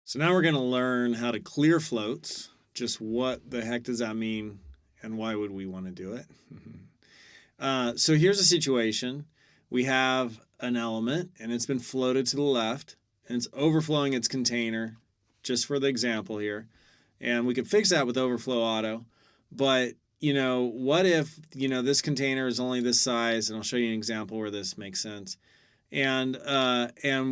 So now we're going to learn how to clear floats. Just what the heck does that mean and why would we want to do it? So here's a situation. We have an element and it's been floated to the left and it's overflowing its container, just for the example here. And we could fix that with overflow auto. But, what if, this container is only this size, and I'll show you an example where this makes sense. And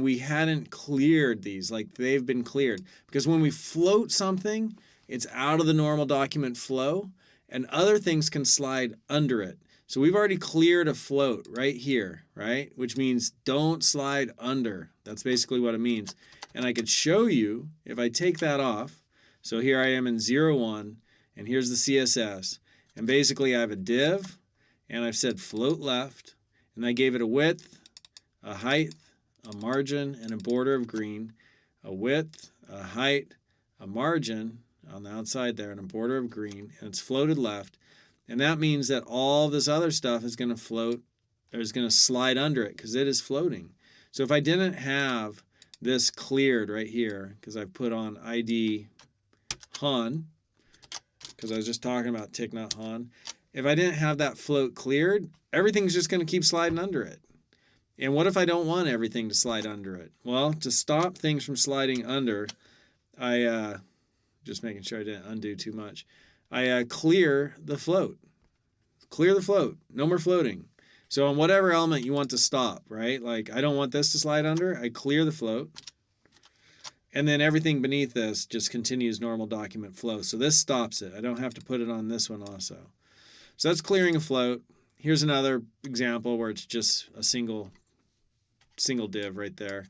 we hadn't cleared these, like they've been cleared. Because when we float something, it's out of the normal document flow, and other things can slide under it. So we've already cleared a float right here, right? Which means don't slide under. That's basically what it means. And I could show you if I take that off. So here I am in 01, and here's the CSS. And basically I have a div, and I've said float left, and I gave it a width, a height, a margin, and a border of green, a width, a height, a margin on the outside there, and a border of green, and it's floated left. And that means that all this other stuff is going to float, or is going to slide under it because it is floating. So if I didn't have this cleared right here, because I've put on ID HON, because I was just talking about tick not HON, if I didn't have that float cleared, everything's just going to keep sliding under it. And what if I don't want everything to slide under it? Well, to stop things from sliding under, I, just making sure I didn't undo too much, I clear the float. Clear the float. No more floating. So on whatever element you want to stop, right? Like I don't want this to slide under, I clear the float. And then everything beneath this just continues normal document flow. So this stops it. I don't have to put it on this one also. So that's clearing a float. Here's another example where it's just a single div right there.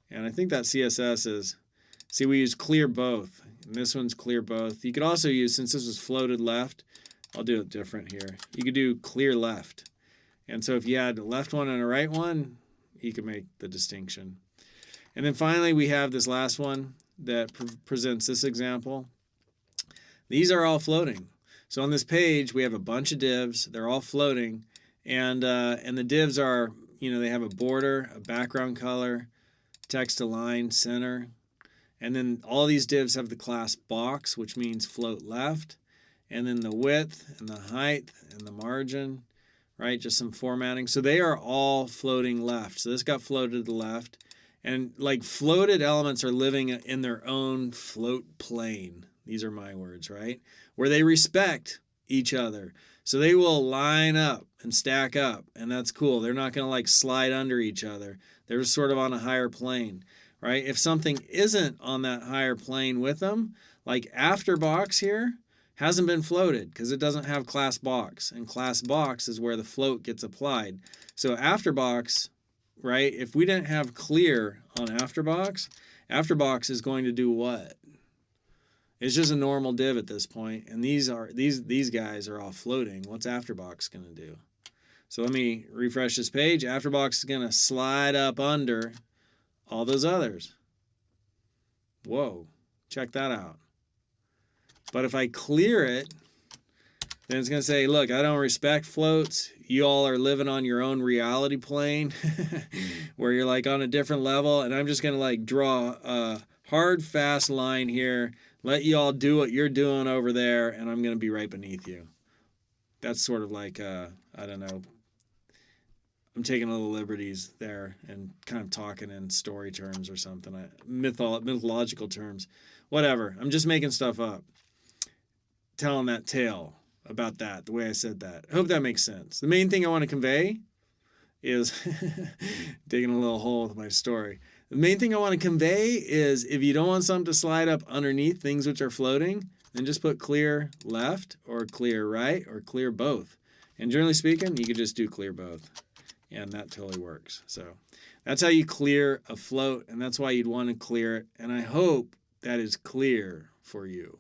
And I think that CSS is, see, we use clear both. And this one's clear both. You could also use, since this was floated left, I'll do it different here. You could do clear left. And so if you had a left one and a right one, you could make the distinction. And then finally, we have this last one that presents this example. These are all floating. So on this page, we have a bunch of divs. They're all floating. And the divs are, they have a border, a background color, text align, center. And then all these divs have the class box, which means float left. And then the width and the height and the margin, right? Just some formatting. So they are all floating left. So this got floated to the left. And like floated elements are living in their own float plane. These are my words, right? Where they respect each other. So they will line up and stack up, and that's cool. They're not going to like slide under each other. They're sort of on a higher plane, right? If something isn't on that higher plane with them, like after box here hasn't been floated because it doesn't have class box, and class box is where the float gets applied. So after box, right? If we didn't have clear on afterbox, afterbox is going to do what? It's just a normal div at this point, and these guys are all floating. What's afterbox going to do? So let me refresh this page. Afterbox is going to slide up under all those others. Whoa, check that out. But if I clear it, then it's going to say, look, I don't respect floats. You all are living on your own reality plane where you're like on a different level. And I'm just going to like draw a hard, fast line here. Let you all do what you're doing over there. And I'm going to be right beneath you. That's sort of like, I don't know. I'm taking a little liberties there and kind of talking in story terms or something. Mythological terms. Whatever. I'm just making stuff up. Telling that tale about that, the way I said that. I hope that makes sense. The main thing I want to convey is digging a little hole with my story. The main thing I want to convey is if you don't want something to slide up underneath things which are floating, then just put clear left or clear right or clear both. And generally speaking, you could just do clear both. And that totally works. So that's how you clear a float, and that's why you'd want to clear it. And I hope that is clear for you.